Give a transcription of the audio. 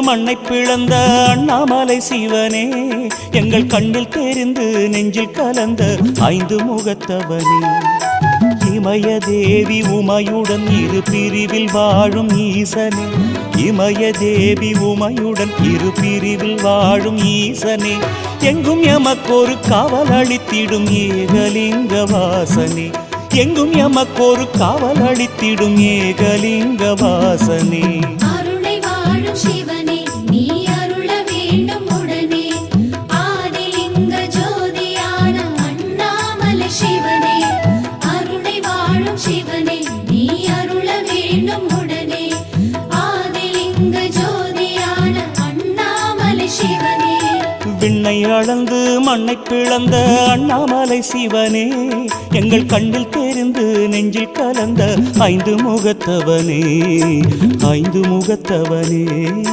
மண்ணை பிளந்த அண்ணாமலை சிவனே, எங்கள் கண்ணில் தெரிந்து நெஞ்சில் கலந்த ஐந்து முகத்தவனே, இமய தேவி உமையுடன் இரு பிரிவில் வாழும் ஈசனே, இமய தேவி உமையுடன் இரு பிரிவில் வாழும் ஈசனே, எங்கும் எமக்கொரு காவல் அளித்திடும் ஏகலிங்க வாசனே, எங்கும் எமக்கொரு காவல் அளித்திடும் ஏகலிங்க வாசனே. சிவனே நீ அருள வேண்டும் உடனே, ஆதிலிங்க ஜோதியான அண்ணாமலை சிவனே, அருளை வாழும் சிவனே நீ அருள வேண்டும் உடனே, ஆதிலிங்க ஜோதியான அண்ணாமலை சிவனே. விண்ணை அளந்து மண்ணை பிளந்த அண்ணாமலை சிவனே, எங்கள் கண்ணில் தெரிந்து நெஞ்சில் கலந்த ஐந்து முகத்தவனே, ஐந்து முகத்தவனே.